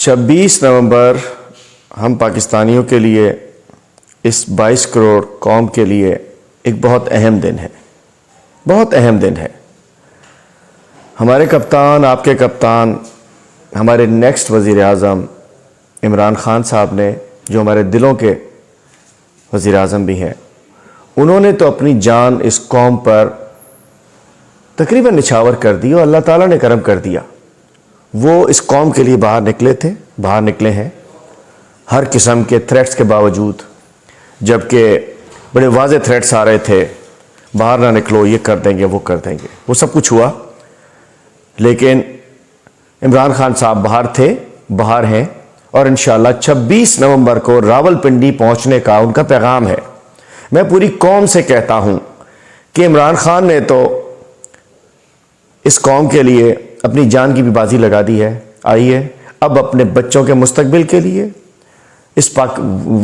26 نومبر ہم پاکستانیوں کے لیے اس 22 کروڑ قوم کے لیے ایک بہت اہم دن ہے، بہت اہم دن ہے۔ ہمارے کپتان، آپ کے کپتان، ہمارے نیکسٹ وزیر اعظم عمران خان صاحب نے، جو ہمارے دلوں کے وزیر اعظم بھی ہیں، انہوں نے تو اپنی جان اس قوم پر تقریباً نچھاور کر دی اور اللہ تعالیٰ نے کرم کر دیا۔ وہ اس قوم کے لیے باہر نکلے ہیں ہر قسم کے تھریٹس کے باوجود، جبکہ بڑے واضح تھریٹس آ رہے تھے، باہر نہ نکلو، یہ کر دیں گے، وہ کر دیں گے، وہ سب کچھ ہوا، لیکن عمران خان صاحب باہر ہیں اور انشاءاللہ 26 نومبر کو راولپنڈی پہنچنے کا ان کا پیغام ہے۔ میں پوری قوم سے کہتا ہوں کہ عمران خان نے تو اس قوم کے لیے اپنی جان کی بھی بازی لگا دی ہے، آئیے اب اپنے بچوں کے مستقبل کے لیے، اس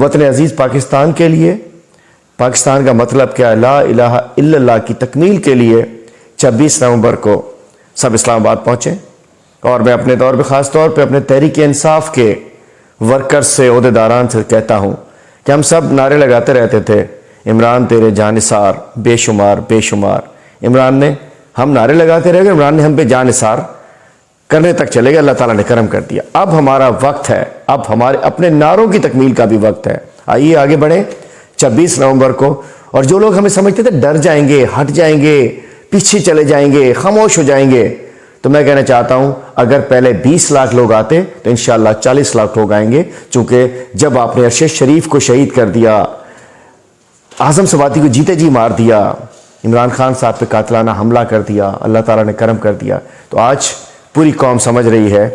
وطن عزیز پاکستان کے لیے، پاکستان کا مطلب کیا، لا الہ الا اللہ کی تکمیل کے لیے 26 نومبر کو سب اسلام آباد پہنچیں۔ اور میں اپنے طور پہ، خاص طور پہ اپنے تحریک انصاف کے ورکرز سے، عہدیداران سے کہتا ہوں کہ ہم سب نعرے لگاتے رہتے تھے، عمران تیرے جانثار بے شمار بے شمار، عمران نے، ہم نعرے لگاتے رہ گئے، عمران نے ہم پہ جانثار کرنے تک چلے گئے، اللہ تعالیٰ نے کرم کر دیا۔ اب ہمارا وقت ہے، اب ہمارے اپنے نعروں کی تکمیل کا بھی وقت ہے۔ آئیے آگے بڑھیں 26 نومبر کو، اور جو لوگ ہمیں سمجھتے تھے ڈر جائیں گے، ہٹ جائیں گے، پیچھے چلے جائیں گے، خاموش ہو جائیں گے، تو میں کہنا چاہتا ہوں اگر پہلے 20 لاکھ لوگ آتے تو انشاءاللہ 40 لاکھ لوگ آئیں گے، چونکہ جب آپ نے ارشد شریف کو شہید کر دیا، اعظم سواتی کو جیتے جی مار دیا، عمران خان صاحب پہ قاتلانہ حملہ کر دیا، اللہ تعالیٰ نے کرم کر دیا، تو آج پوری قوم سمجھ رہی ہے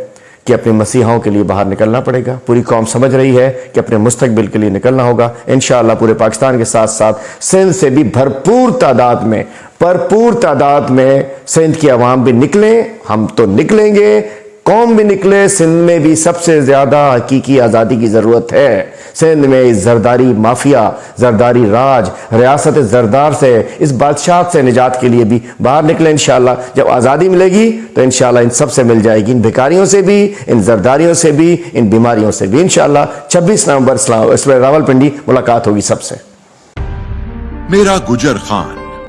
کہ اپنے مسیحاؤں کے لیے باہر نکلنا پڑے گا، پوری قوم سمجھ رہی ہے کہ اپنے مستقبل کے لیے نکلنا ہوگا۔ انشاءاللہ پورے پاکستان کے ساتھ ساتھ سندھ سے بھی بھرپور تعداد میں سندھ کی عوام بھی نکلیں، ہم تو نکلیں گے، قوم بھی نکلے۔ سندھ میں بھی سب سے زیادہ حقیقی آزادی کی ضرورت ہے۔ سندھ میں اس زرداری مافیا، زرداری راج، ریاست زردار سے، اس بادشاہ سے نجات کے لیے بھی باہر نکلے۔ انشاءاللہ جب آزادی ملے گی تو انشاءاللہ ان سب سے مل جائے گی، ان بھکاریوں سے بھی، ان زرداریوں سے بھی، ان بیماریوں سے بھی۔ انشاءاللہ 26 نومبر راولپنڈی ملاقات ہوگی سب سے۔ میرا گجر خان